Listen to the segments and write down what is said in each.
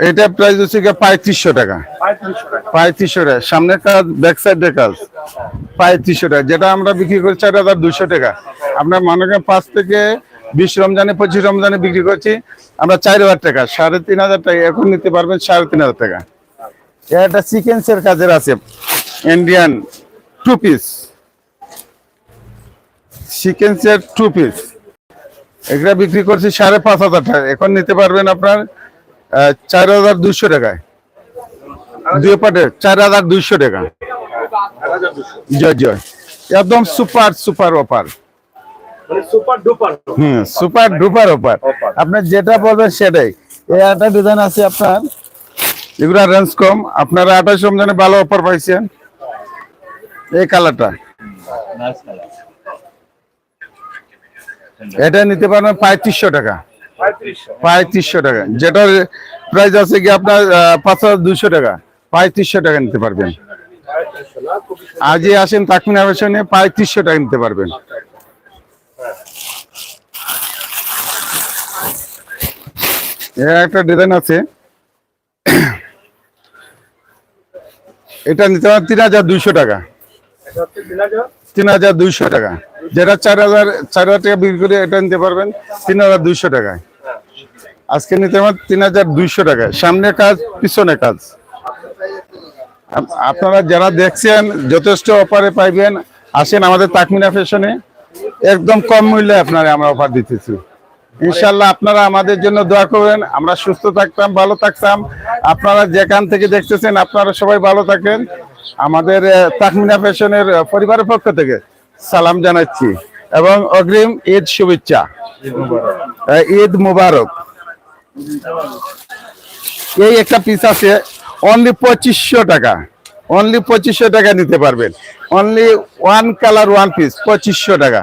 এটা প্রাইস হচ্ছে 3500 টাকা। 3500 টাকা সামনের কাজ ব্যাক সাইডের কাজ 3500 টাকা, যেটা আমরা বিক্রি করি 4200 টাকা। আপনার মনে করেন 5 থেকে 20 রমজানে 25 রমজানে বিক্রি করছি আমরা 4000 টাকা, 3500 টাকা এখন নিতে পারবেন 3500 টাকা। এটা সিকোয়েন্সের কাজের আছে ইন্ডিয়ান 2 পিস, সিকোয়েন্সের 2 পিস এগুলা বিক্রি করছি 5500 টাকা, এখন নিতে পারবেন আপনার 4200 টাকায়। দুই পাটে 4200 টাকা। জয় জয়, একদম super super offer, super duper offer. আপনি যেটা বলবেন সেটাই। এই একটা ডিজাইন আছে আপনার, এগুলা রেঞ্জ কম, আপনারা 28 রমজানে ভালো অফার পাইছেন। এই কালারটা এটা নিতে পারবেন 3500 টাকা। 3500 টাকা, যেটার প্রাইস আছে কি আপনার 5200 টাকা, 3500 টাকা নিতে পারবেন। আজই আসেন তাকমিনা ফ্যাশনে, 3500 টাকা নিতে পারবেন। একটা ডিজাইন আছে, এটা নিতে পারবেন 3200 টাকা। 3200 টাকা, যেটা 4000 টাকা বিক্রি করে এটা নিতে পারবেন 3200 টাকায়। আজকে নিতে পারবেন 3200 টাকায়, সামনে কাজ পিছনে কাজ। আপনারা যারা দেখছেন যথেষ্ট অফারে পাইবেন, আসেন আমাদের তাকমিনা ফ্যাশনে, একদম কম মূল্যে আপনারা আমরা অফার দিতেছি। ইনশাল্লাহ আপনারা আমাদের জন্য দোয়া করবেন, আমরা সুস্থ থাকতাম, ভালো থাকতাম। আপনারা যেখান থেকে দেখতেছেন আপনারা সবাই ভালো থাকেন। আমাদের তাকমিনা ফ্যাশনের পরিবারের পক্ষ থেকে সালাম জানাচ্ছি এবং অগ্রিম ঈদ শুভেচ্ছা, ঈদ মুবারক। এই একটা পিস আছে অনলি 2500 টাকা, অনলি 2500 টাকা নিতে পারবেন। Only one colour one piece 2500 টাকা,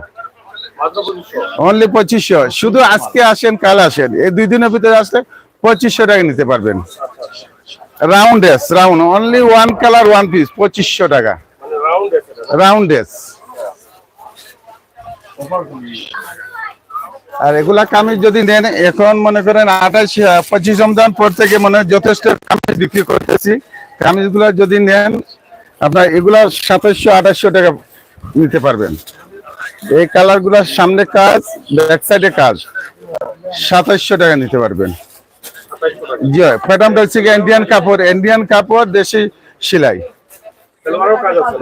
অনলি 2500। শুধু আজকে আসেন কাল আসেন, এই 2 দিনের ভিতরে আসলে 2500 টাকা নিতে পারবেন। Round S, round only one colour one piece 2500 টাকা, রাউন্ড এস। আর এগুলা কামিজ যদি নেন, এখন মনে করেন 25 রমজান পর থেকে মনে হয় যথেষ্ট কামিজ বিক্রি করতেছি। কামিজগুলা যদি নেন আপনার এগুলা 2700-2800 টাকা নিতে পারবেন। এই কালার গুলার সামনে কাজ ব্যাক সাইডে কাজ 2700 টাকা নিতে পারবেন। জি, প্যাটার্নটা হচ্ছে ইন্ডিয়ান কাপড়, ইন্ডিয়ান কাপড় দেশি সেলাই,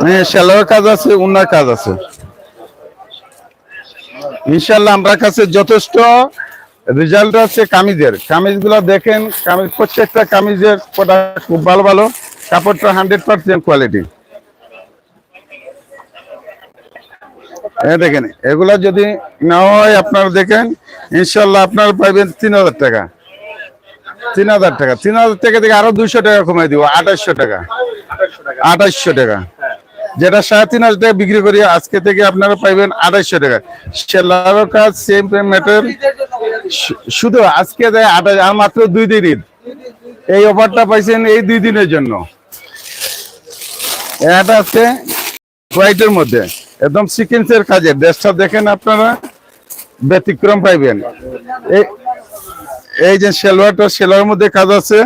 হ্যাঁ সেলাইয়ের কাজ আছে, উন্নার কাজ আছে। ইনশাল্লাহ আমরা কাছে যথেষ্ট রেজাল্ট আছে কামিজের। কামিজগুলো দেখেন, কামিজ প্রত্যেকটা কামিজের প্রোডাক্ট খুব ভালো ভালো, কাপড়টা 100% কোয়ালিটি। দেখেন এগুলা যদি না হয় আপনারা দেখেন, ইনশাল্লাহ আপনারা পাইবেন 3000 টাকা। 3000 টাকা, 3000 টাকা থেকে আরো 200 টাকা কমাই দিব, 2800 টাকা। 2800 টাকা, যেটা 3500 টাকা বিক্রি করি, আজকে থেকে আপনারা পাইবেন 2800 টাকা। সেলারও কাজ সেম ম্যাটার, শুধু আজকে দেয় 28, আর মাত্র 2 দিন ঈদ। এই অফারটা পাইছেন এই 2 দিনের জন্য। এটা আছে হোয়াইটের মধ্যে, একদম সিকোয়েন্সের কাজের, ড্রেসটা দেখেন আপনারা ব্যতিক্রম পাইবেন। এই যে সেলোয়ারটা, সেলোয়ারের মধ্যে কাজ আছে,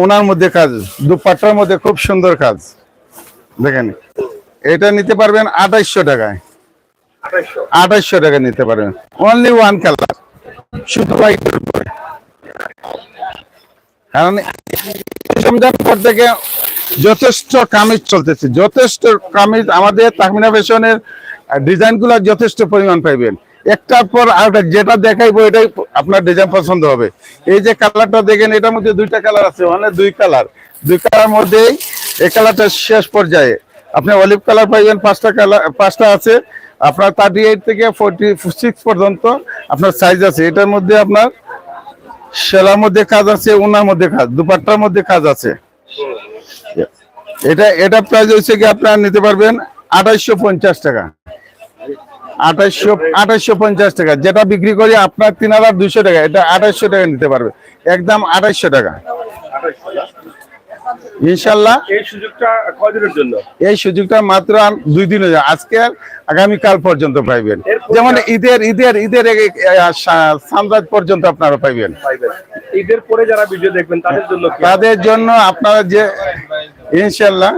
ওনার মধ্যে কাজ, দুপাট্টার মধ্যে খুব সুন্দর কাজ দেখেন। এটা নিতে পারবেন 2800 টাকায়, 2800 টাকা নিতে পারবেন। অনলি ওয়ান কালার, শুধু হোয়াইটের উপরে। কারণ রমজান পর থেকে যথেষ্ট কামিজ চলতেছে, যথেষ্ট কামিজ। আমাদের তাকমিনা ফ্যাশনের ডিজাইন গুলা যথেষ্ট পরিমাণ পাইবেন। একটার পর আরেকটা যেটা দেখাইবো এটাই আপনার ডিজাইন পছন্দ হবে। এই যে কালারটা দেখেন, এটার মধ্যে 2টা কালার আছে, মানে 2 কালার, 2 কালার মধ্যেই এই কালারটা শেষ পর্যায়ে আপনি অলিভ কালার পাইবেন। 5টা কালার, 5টা আছে আপনার 38 থেকে 46 পর্যন্ত আপনার সাইজ আছে। এটার মধ্যে আপনার সেলার মধ্যে কাজ আছে, ওনার মধ্যে কাজ, দুপাট্টার মধ্যে কাজ আছে। এটা প্রাইস হচ্ছে কি আপনারা নিতে পারবেন 2850 টাকা, 2850 টাকা, যেটা বিক্রি করি আপনার 3200 টাকা, এটা 2800 টাকা নিতে পারবে, একদম 2800 টাকা। ইনশাল্লাহ এই সুযোগটা কয়দিনের জন্য? এই সুযোগটা মাত্র 2 দিন হয়ে যায়, আজকে আর আগামীকাল পর্যন্ত পাইবেন। যেমন ঈদের ঈদের ঈদের সামরাত পর্যন্ত আপনারা পাইবেন। ঈদের পরে যারা ভিডিও দেখবেন তাদের জন্য কি? তাদের জন্য আপনারা যে ইনশাল্লাহ,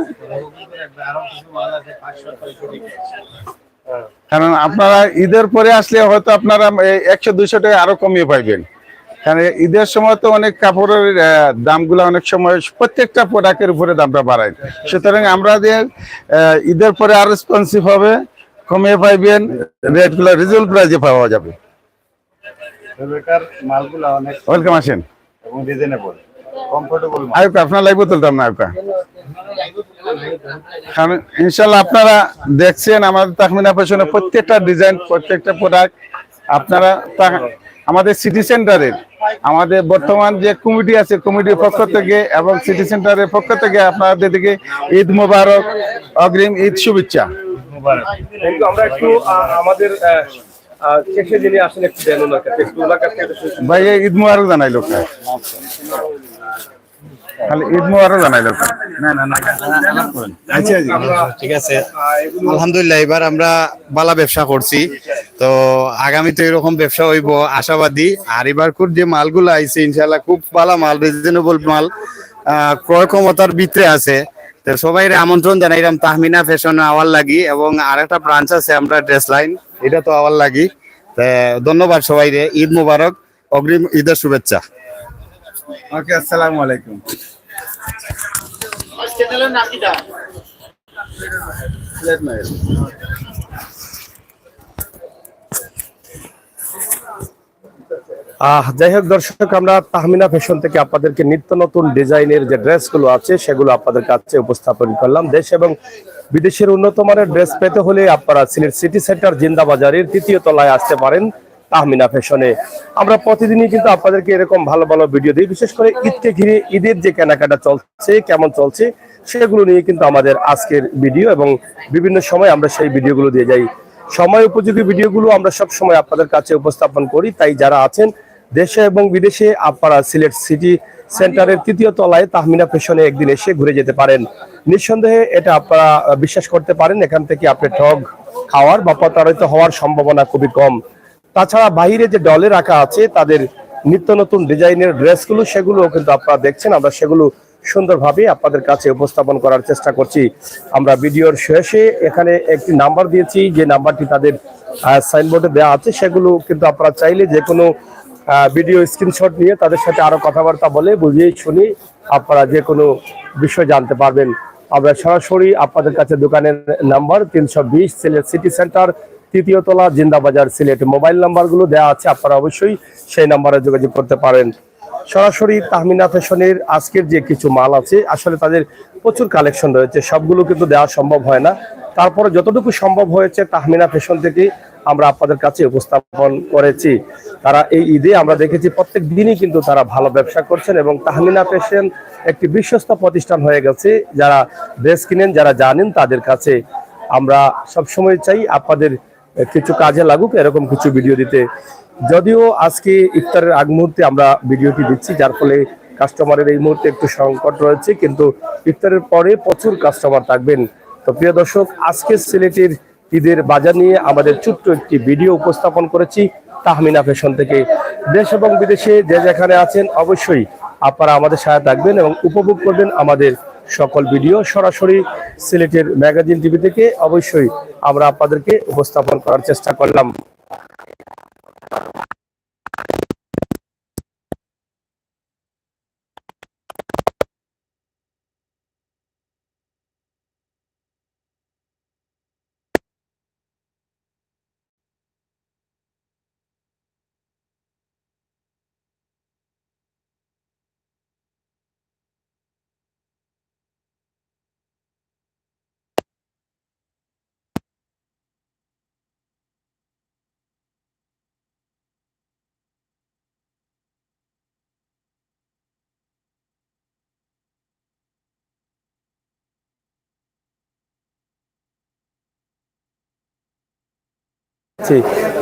কারণ আপনারা ঈদের পরে আসলে হয়তো আপনারা 100-200 টাকা আরো কমিয়ে পাইবেন। কারণ ঈদের সময় তো অনেক কাপড়ের দামগুলো অনেক সময় প্রত্যেকটা প্রোডাক্টের উপরে দামটা বাড়ায়, সুতরাং আমরা যে ঈদের পরে আরো রেসপন্সিভ হবে, কমিয়ে পাইবেন, রেটগুলো রিজনেবল প্রাইসে পাওয়া যাবে। মালগুলো অনেক ওয়েলকাম, আসেন এবং রিজনেবল কমফোর্টেবল। আয়ুকা আপনার লাইভ তুলতাম না আয়ুকা, কারণ ইনশাল্লাহ আপনারা দেখছেন আমাদের তাহমিনা ফ্যাশনের প্রত্যেকটা ডিজাইন, প্রত্যেকটা প্রোডাক্ট আপনারা আমাদের সিটি সেন্টারের আমাদের বর্তমান যে কমিটি আছে, কমিটির পক্ষ থেকে এবং সিটি সেন্টারের পক্ষ থেকে আপনাদেরকে ঈদ মোবারক, অগ্রিম ঈদ শুভেচ্ছা। কিন্তু আমরা একটু আমাদের শেষে যিনি আসেন একটু দেন ওনার কাছে, একটু ওনার কাছে ভাই ঈদ মোবারক জানাইলো, খালি ঈদ মোবারক জানাইলো। ঠিক আছে, আলহামদুলিল্লাহ এবার আমরা বালা ব্যবসা করছি, তো আগামীতে এরকম ব্যবসা হইব আশাবাদী। আর এবার খুব যে মালগুলো আইছে ইনশাল্লাহ খুব ভালো মাল, রিজনেবল মাল, ক্রয় ক্ষমতার ভিতরে আছে। তো সবাই আমন্ত্রণ জানাইলাম তাহমিনা ফ্যাশন আওয়ার লাগি, এবং আরেকটা ব্রাঞ্চ আছে আমরা ড্রেস লাইন, এটা তো আওয়ার লাগি। ধন্যবাদ সবাই রে, ঈদ মুবারক, অগ্রিম ঈদের শুভেচ্ছা। ওকে, আসসালামু আলাইকুম। যাই হোক দর্শক, আমরা তাহমিনা ফ্যাশন থেকে আপনাদেরকে নিত্য নতুন ডিজাইনের যে ড্রেসগুলো আছে সেগুলো আপনাদের কাছে উপস্থাপন করলাম। দেশ এবং বিদেশের উন্নত মানের ড্রেস পেতে হলে আপনারা সিলেট সিটি সেন্টার জিন্দা বাজারের 3য় তলায় আসতে পারেন তাহমিনা ফ্যাশনে। আমরা প্রতিদিনই কিন্তু আপনাদেরকে এরকম ভালো ভালো ভিডিও দিই, বিশেষ করে ঈদকে ঘিরে ঈদের যে কেনাকাটা চলছে, কেমন চলছে সেগুলো নিয়ে কিন্তু আমাদের আজকের ভিডিও, এবং বিভিন্ন সময় আমরা সেই ভিডিওগুলো দিয়ে যাই। সময় উপযোগী ভিডিওগুলো আমরা সব সময় আপনাদের কাছে উপস্থাপন করি, তাই যারা আছেন দেশে এবং বিদেশে আপনারা সিলেট সিটি সেন্টারের 3য় তলায় তাহমিনা ফ্যাশনে একদিন এসে ঘুরে যেতে পারেন। নিঃসন্দেহে এটা আপনারা বিশ্বাস করতে পারেন, এখান থেকে আপনি ঠগ খাওয়ার বা প্রতারিত হওয়ার সম্ভাবনা খুবই কম। তাছাড়া বাইরে যে ডলে রাখা আছে তাদের নিত্য নতুন ডিজাইনের ড্রেসগুলো, সেগুলো কিন্তু আপনারা দেখছেন, আমরা সেগুলো সুন্দরভাবে আপনাদের কাছে উপস্থাপন করার চেষ্টা করছি। আমরা ভিডিওর শেষে এখানে একটি নাম্বার দিয়েছি, যে নাম্বারটি তাদের সাইনবোর্ডে দেওয়া আছে, সেগুলো কিন্তু আপনারা চাইলে যে কোনো ভিডিও স্ক্রিনশট নিয়ে তাদের সাথে আরো কথাবার্তা বলে বুঝিয়ে শুনি আপনারা যে কোনো বিষয় জানতে পারবেন। আমরা সরাসরি আপনাদের কাছে দোকানের নাম্বার 320 সিলেট সিটি সেন্টার 3য় তলা জিন্দাবাজার সিলেট, মোবাইল নাম্বারগুলো দেওয়া আছে, আপনারা অবশ্যই সেই নাম্বারে যোগাযোগ করতে পারেন। সরাসরি তাহমিনা ফ্যাশনের আজকের যে কিছু মাল আছে, আসলে তাদের প্রচুর কালেকশন রয়েছে, সবগুলো কিন্তু দেওয়া সম্ভব হয় না, তারপরে যতটুকু সম্ভব হয়েছে তাহমিনা ফ্যাশন থেকে আমরা আপনাদের কাছে উপস্থাপন করেছি। তারা এই ঈদে আমরা দেখেছি প্রত্যেক দিনই কিন্তু তারা ভালো ব্যবসা করছেন, এবং তাহমিনা ফ্যাশন একটি বিশ্বস্ত প্রতিষ্ঠান হয়ে গেছে। যারা ড্রেস কিনেন, যারা জানেন, তাদের কাছে আমরা সবসময় চাই আপনাদের কিছু কাজে লাগুক এরকম কিছু ভিডিও দিতে। যদিও আজকে ইফতারের আগ মুহূর্তে আমরা ভিডিওটি দিচ্ছি, যার ফলে কাস্টমারের এই মুহূর্তে একটু সংকট রয়েছে, কিন্তু ইফতারের পরে প্রচুর কাস্টমার থাকবেন। তো প্রিয় দর্শক, আজকে সিলেটের ঈদের বাজার নিয়ে আমাদের ছোট্ট একটি ভিডিও উপস্থাপন করেছি তাহমিনা ফ্যাশন থেকে। দেশ এবং বিদেশে যে যেখানে আছেন অবশ্যই আপনারা আমাদের সাথে থাকবেন এবং উপভোগ করবেন আমাদের সকল ভিডিও। সরাসরি সিলেটের ম্যাগাজিন টিভি থেকে অবশ্যই আমরা আপনাদেরকে উপস্থাপন করার চেষ্টা করলাম।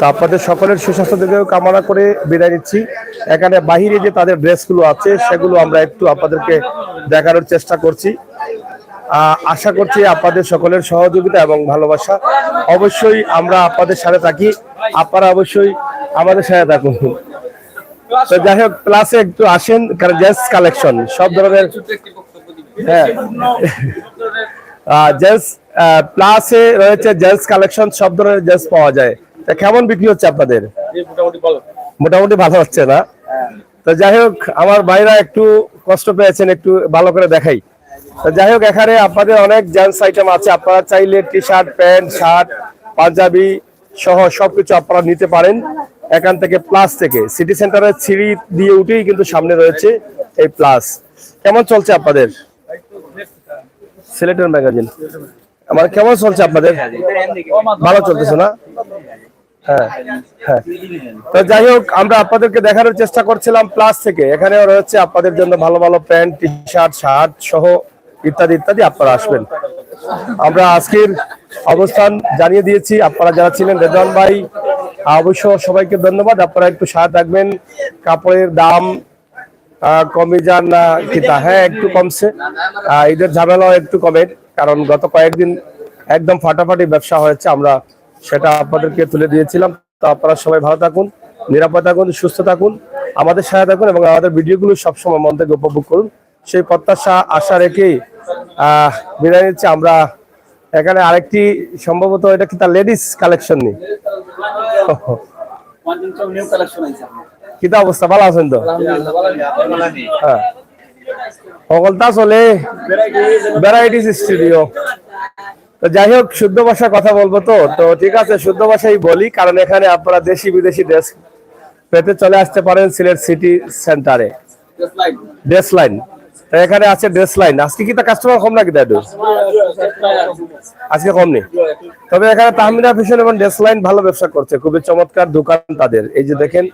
তো আপনাদের সকলের সুস্বাস্থ্য দিকেও কামনা করে বিদায় নিচ্ছি। এখানে বাহিরে যে তাদের ড্রেসগুলো আছে সেগুলো আমরা একটু আপনাদেরকে দেখানোর চেষ্টা করছি। আশা করছি আপনাদের সকলের সহযোগিতা এবং ভালোবাসা। অবশ্যই আমরা আপনাদের সাথে থাকি, আপনারা অবশ্যই আমাদের সাথে থাকুন। তো যাই হোক, প্লাসে একটু আসেন, কারণ জেন্টস কালেকশন সব ধরনের, হ্যাঁ জেন্টস প্লাসে রয়েছে জেন্টস কালেকশন, সব ধরনের জেন্টস পাওয়া যায়। তা কেমন বিক্রি হচ্ছে আপনাদের? মোটামুটি ভালো হচ্ছে না? তো যাই হোক, আমার ভাইরা একটু কষ্ট পেয়েছেন, একটু ভালো করে দেখাই। তো যাই হোক, এখানে আপনাদের অনেক জেন্টস আইটেম আছে, আপনারা চাইলে T shirt, pant, shirt, panjabi সহ সবকিছু আপনারা নিতে পারেন এখান থেকে, প্লাস থেকে। সিটি সেন্টারের সিঁড়ি দিয়ে উঠেই কিন্তু সামনে রয়েছে এই প্লাস। কেমন চলছে আপনাদের সিলেটের ম্যাগাজিন? আমার কেমন চলছে আপনাদের? ভালো চলতেছে না? হ্যাঁ হ্যাঁ। তো যাই হোক, আমরা আপনাদেরকে দেখানোর চেষ্টা করছিলাম প্লাস থেকে। এখানেও রয়েছে আপনাদের জন্য ভালো ভালো প্যান্ট, টি শার্ট, শার্ট সহ ইত্যাদি ইত্যাদি, আপনারা আসবেন। আমরা আজকের অবস্থান জানিয়ে দিয়েছি। আপনারা যারা ছিলেন, রেদওয়ান ভাই অবশ্য সবাইকে ধন্যবাদ। আপনারা একটু সাথে থাকবেন। কাপড়ের দাম কমে যান না কিতা? হ্যাঁ, একটু কমছে, ঈদের ঝামেলাও একটু কমে, কারণ গত কয়েকদিন একদম ফাটাফাটি ব্যবসা হয়েছে, আমরা সেটা আপনাদেরকে তুলে দিয়েছিলাম। তো আপনারা সবাই ভালো থাকুন, নিরাপদ থাকুন, সুস্থ থাকুন, আমাদের সাথে থাকুন এবং আমাদের ভিডিওগুলো সবসময় মন থেকে উপভোগ করুন, সেই প্রত্যাশা আশা রেখেই বিদায় নিচ্ছি আমরা। এখানে আরেকটি সম্ভবত এটা কি তার লেডিস কালেকশন নেই? কিতা অবস্থা, ভালো আছেন তো? হ্যাঁ, সকলটা চলে ভ্যারাইটিস স্টুডিও। তো যাই হোক, শুদ্ধ ভাষায় কথা বলবো, তো ঠিক আছে, শুদ্ধ ভাষাই বলি, কারণ এখানে আপনারা দেশি বিদেশি ড্রেস পেতে চলে আসতে পারেন সিলেট সিটি সেন্টারে। ড্রেস লাইন, তো এখানে আছে ড্রেস লাইন। আজকে কি তা কাস্টমার কম নাকি দাদু? আজকে কম নেই, তবে এখানে তাহমিনা ফ্যাশন এবং ড্রেস লাইন ভালো ব্যবসা করছে, খুবই চমৎকার দোকান তাদের। এই যে দেখেন,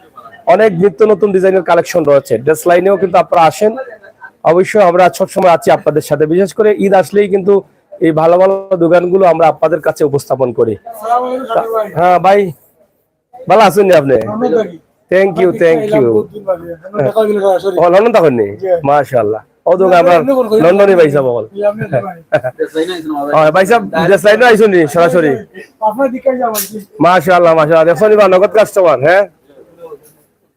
অনেক নিত্য নতুন ডিজাইনের কালেকশন রয়েছে। ড্রেস লাইনেও কিন্তু আপনারা আসেন, অবশ্যই আমরা সবসময় আছি আপনাদের সাথে। বিশেষ করে ঈদ আসলেই কিন্তু এই ভালো ভালো দোকানগুলো আমরা আপনাদের কাছে উপস্থাপন করি। হ্যাঁ ভাই, ভালো আছেন আপনি? Thank you, thank you. London তখন নেই? মাশাআল্লাহ, ও দোকান আমরা লন্ডনে ভাই সাহেব বল। হ্যাঁ ভাই সাহেব, ড্রেস লাইনে আইছেন নি সরাসরি? মাশাআল্লাহ মাশাআল্লাহ, দেখুন বা নগদ কাস্টমার। হ্যাঁ,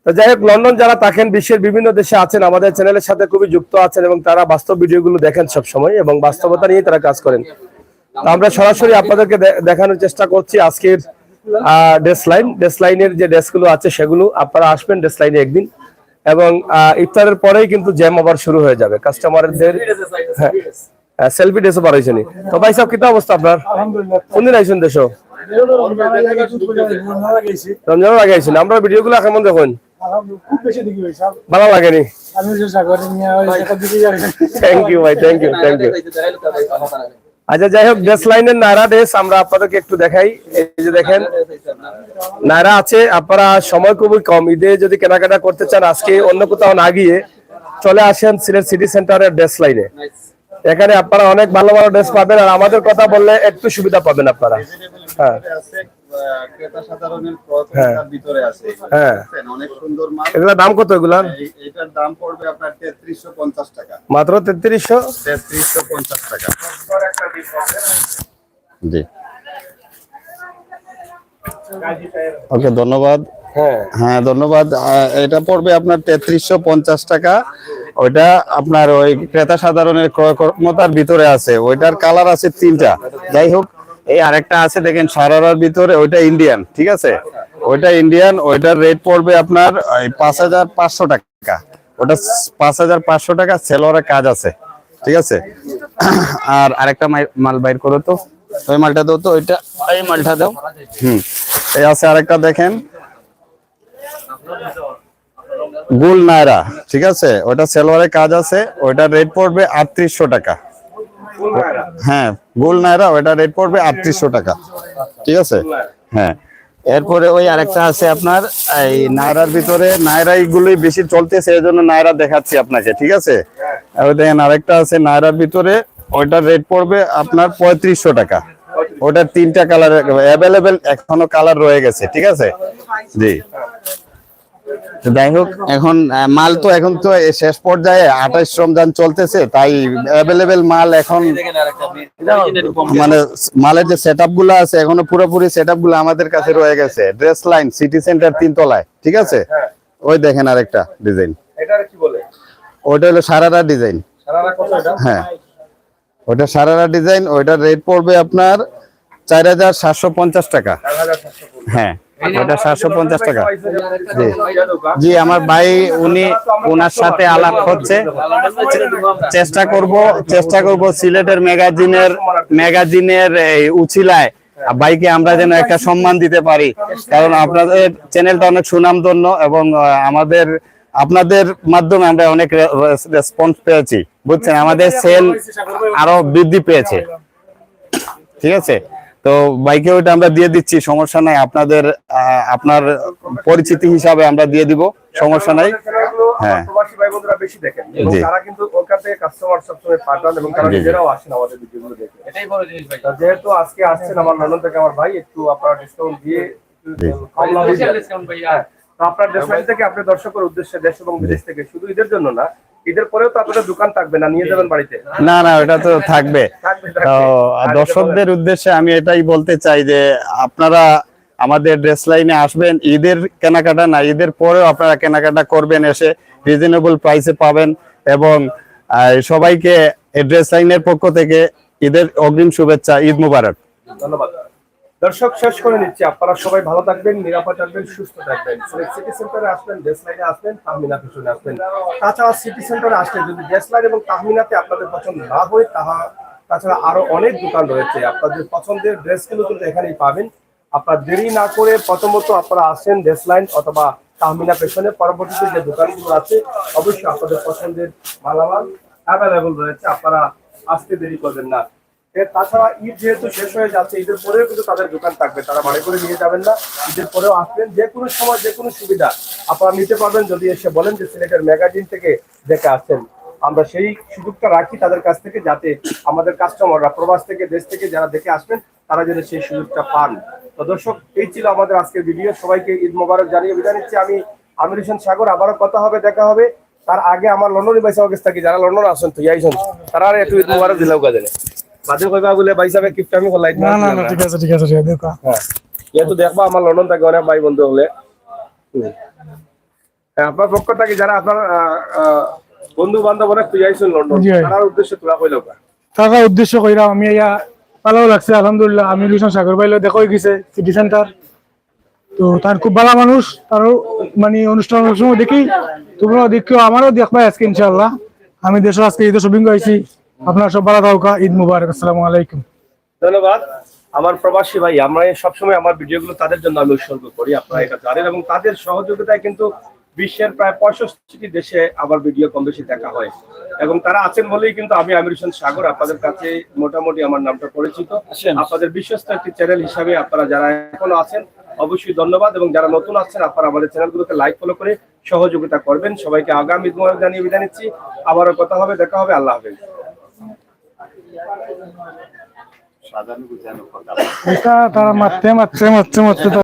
তো যাই হোক, লন্ডন যারা থাকেন, বিশ্বের বিভিন্ন দেশে আছেন, আমাদের চ্যানেলের সাথে খুবই যুক্ত আছেন এবং তারা বাস্তব ভিডিওগুলো দেখেন সব সময় এবং বাস্তবতা নিয়ে তারা কাজ করেন। তো আমরা সরাসরি আপনাদেরকে দেখানোর চেষ্টা করছি আজকের ড্রেস লাইনের যে ড্রেসগুলো আছে সেগুলো। আপনারা আসবেন ড্রেস লাইনে একদিন, এবং ইফতারের পরেই কিন্তু জ্যাম আবার শুরু হয়ে যাবে কাস্টমারদের। হ্যাঁ, সেলফি ড্রেসও বার হয়েছে নি? তো ভাই সাহেব, কিতা অবস্থা আপনার? কোনদিন আইসেন দেশ? রমজানের আগে আইসেন। আমরা ভিডিওগুলো কেমন দেখুন? ভালো লাগেনি? থ্যাংক ইউ ভাই, থ্যাংক ইউ, থ্যাংক ইউ। আচ্ছা, যাই হোক, ড্রেস লাইনের নায়রা ড্রেস আমরা আপনাদেরকে একটু দেখাই। এই যে দেখেন, নায়রা আছে। আপনারা সময় খুবই কম, ঈদে যদি কেনাকাটা করতে চান, আজকে অন্য কোথাও না গিয়ে চলে আসেন সিলেট সিটি সেন্টারের ড্রেস লাইনে। এখানে আপনারা অনেক ভালো ভালো ড্রেস পাবেন, আর আমাদের কথা বললে একটু সুবিধা পাবেন আপনারা। হ্যাঁ হ্যাঁ, এগুলোর দাম কত? এগুলার দাম পড়বে আপনার 3350 টাকা, মাত্র 3350 টাকা। জি, ওকে, ধন্যবাদ। হ্যাঁ ধন্যবাদ। এটা পড়বে আপনার 3350 টাকা। ওইটা আপনার ওই ক্রেতা সাধারণের ক্রয় ক্ষমতার ভিতরে আছে। ওইটার কালার আছে 3টা। যাই হোক, এই আরেকটা আছে দেখেন সারারার ভিতরে, ওইটা ইন্ডিয়ান, ঠিক আছে, ওইটা ইন্ডিয়ান। ওইটার রেট পড়বে আপনার 5500 টাকা। ওটা 5500 টাকা, সেলোয়ারের কাজ আছে, ঠিক আছে। আর আরেকটা মাল বাইর করো তো, ওই মালটা দাও তো, ওইটা, এই মালটা দাও। এই আছে আরেকটা, দেখেন গুল নায়রা, ঠিক আছে, ওটা সেলোয়ারের কাজ আছে। ওইটার রেট পড়বে 3800 টাকা। হ্যাঁ, গুল নায়রা, ওইটা রেট পড়বে 3800 টাকা, ঠিক আছে। হ্যাঁ, এরপরে ওই আরেকটা আছে আপনার এই নায়রার ভিতরে। নায়রা গুলোই বেশি চলতেছে, এই জন্য নায়রা দেখাচ্ছি আপনাকে, ঠিক আছে। দেখেন আরেকটা আছে নায়রার ভিতরে, ওইটার রেট পড়বে আপনার 3500 টাকা, ওটার 3টা কালার অ্যাভেলেবেল, এখনো কালার রয়ে গেছে, ঠিক আছে জি। তো যাই হোক, এখন মাল তো এখন তো শেষ পর্যায়ে 28 রমজান চলতেছে, তাই অ্যাভেলেবেল মাল এখন মানে মালের যে সেটআপ গুলো আছে এখনো পুরোপুরি সেটআপ গুলো আমাদের কাছে রয়ে গেছে। ড্রেস লাইন সিটি সেন্টার 3 তলায়, ঠিক আছে। ওই দেখেন আরেকটা ডিজাইন, এটার কি বলে? ওইটা হলো সারারা ডিজাইন। সারারা কত এটা? হ্যাঁ, ওটা সারারা ডিজাইন, ওইটার রেট পড়বে আপনার 4750 টাকা। হ্যাঁ, ওটা 750 টাকা। জি জি, আমার ভাই ওনার সাথে আলাপ হচ্ছে, চেষ্টা করব সিলেটের ম্যাগাজিনের এই উছিলায় ভাইকে আমরা যেন একটা সম্মান দিতে পারি, কারণ আপনাদের চ্যানেলটা অনেক সুনামধন্য এবং আপনাদের মাধ্যমে আমরা অনেক রেসপন্স পেয়েছি, বুঝছেন, আমাদের সেল আরো বৃদ্ধি পেয়েছে, ঠিক আছে। তো বাইকে ওইটা আমরা দিয়ে দিচ্ছি, সমস্যা নাই। আপনার পরিচিতি হিসাবে আমরা দিয়ে দিব, সমস্যা নাই। হ্যাঁ, প্রবাসী ভাই বন্ধুরা বেশি দেখেন এবং তারা কিন্তু ওখান থেকে কাস্টমার সবসময় পাঠান এবং তারা নিজেরাও আসেন আমাদের ভিডিওগুলো দেখে। এটাই বড় জিনিস ভাই। যেহেতু আজকে আসছেন আমার লন্ডন থেকে আমার ভাই, একটু আপনারা ডিসকাউন্ট দিয়ে কম লাভে ডিসকাউন্ট ভাইয়া। তো আপনার দেশবাসী থেকে আপনি দর্শকের উদ্দেশ্যে দেশ এবং বিদেশ থেকে, শুধু ঈদের জন্য না, ঈদের পরেও তো আপনাদের দোকান থাকবে না, নিয়ে যাবেন বাড়িতে? না না, ওটা তো থাকবে। তো দর্শকদের উদ্দেশ্যে আমি এটাই বলতে চাই যে আপনারা আমাদের ড্রেস লাইনে আসবেন, ঈদের কেনাকাটা না, ঈদের পরেও আপনারা কেনাকাটা করবেন, এসে রিজনেবল প্রাইসে পাবেন। এবং সবাইকে ড্রেস লাইনের পক্ষ থেকে ঈদের অগ্রিম শুভেচ্ছা, ঈদ মুবারক। ধন্যবাদ। দর্শক, শেষ করে নিচ্ছি, আপনারা সবাই ভালো থাকবেন, নিরাপদ থাকবেন, সুস্থ থাকবেন। সিটি সেন্টারে আসবেন, ড্রেস লাইনে আসবেন, তাহমিনা ফ্যাশনে আসবেন। তাছাড়া সিটি সেন্টারে আসলে যদি ড্রেস লাইন এবং তাহমিনাতে আপনাদের পছন্দ না হয়, তাছাড়া আরো অনেক দোকান রয়েছে, আপনাদের পছন্দের ড্রেসগুলো কিন্তু এখানেই পাবেন। আপনারা দেরি না করে প্রথমত আপনারা আসেন ড্রেস লাইন অথবা তাহমিনা ফ্যাশনে, পরবর্তীতে যে দোকানগুলো আছে অবশ্যই আপনাদের পছন্দের মালামাল অ্যাভেলেবল রয়েছে, আপনারা আসতে দেরি করবেন না। তাছাড়া ঈদ যেহেতু শেষ হয়ে যাচ্ছে, ঈদের পরেও কিন্তু তাদের দোকান থাকবে, তারা বাড়ি করে নিয়ে যাবেন না, ঈদের পরেও আসবেন, যে কোনো সময় যে কোনো সুবিধা আপনারা নিতে পারবেন যদি এসে বলেন যে সিলেটের ম্যাগাজিন থেকে দেখে আসছেন। আমরা সেই সুযোগটা রাখি তাদের কাছ থেকে, যাতে আমাদের কাস্টমাররা প্রবাস থেকে, দেশ থেকে যারা দেখে আসবেন তারা যেন সেই সুযোগটা পান। তো দর্শক, এই ছিল আমাদের আজকের ভিডিও। সবাইকে ঈদ মোবারক জানিয়ে বিদায় নিচ্ছি। আমি আমির হোসেন সাগর, আবারও কথা হবে, দেখা হবে। তার আগে আমার লন্ডনে বাইসা অগেস্ট থাকি, যারা লন্ডন আসেন তো আইসন, তারা একটু ঈদ মোবারক দিলেও কাজে বাদে কইবা বলে ভাই সাহেব গিফট আমি বলাই না না না, ঠিক আছে দেখো। হ্যাঁ, যেহেতু দেখবা আমার লন্ডন থেকে অনেক ভাই বন্ধু হলে, হ্যাঁ, আপনার পক্ষ থেকে যারা আপনার বন্ধু বান্ধব অনেক তুই আইসুন লন্ডন, তার উদ্দেশ্যে তোলা কইলো তারা উদ্দেশ্য কইরা আমি ভালো লাগছে আলহামদুলিল্লাহ। আমি রিশন সাগর ভাইলে দেখা হয়ে গেছে সিটি সেন্টার, তো তার খুব ভালো মানুষ, তারও মানে অনুষ্ঠান সময় দেখি, তোমরাও দেখো, আমারও দেখবা আজকে ইনশাআল্লাহ। আমি দেশে আজকে ঈদের শপিং আইছি, আপনারা সব ভালো থাকুকা, ঈদ মুবারক, আসসালামু আলাইকুম। ধন্যবাদ। আমার প্রবাসী ভাই, আমরা সবসময় আমার ভিডিওগুলো তাদের জন্য আমি উৎসর্গ করি, আপনারা এটা জানেন, এবং তাদের সহযোগিতায় কিন্তু বিশ্বের প্রায় 65টি দেশে আমার ভিডিও কম বেশি দেখা হয়, এবং তারা আছেন বলেই কিন্তু আমি আমির হোসেন সাগর আপনাদের কাছে মোটামুটি আমার নামটা পরিচিত। আপনাদের বিশ্বস্ত একটি চ্যানেল হিসাবে আপনারা যারা এখনো আছেন অবশ্যই ধন্যবাদ, এবং যারা নতুন আসছেন আপনারা আমাদের চ্যানেলগুলোকে লাইক ফলো করে সহযোগিতা করবেন। সবাইকে আগামী ঈদ মোবারক জানিয়ে বিদায় নিচ্ছি। আবারও কথা হবে, দেখা হবে, আল্লাহ হাফেজ। এটা তারা মারতে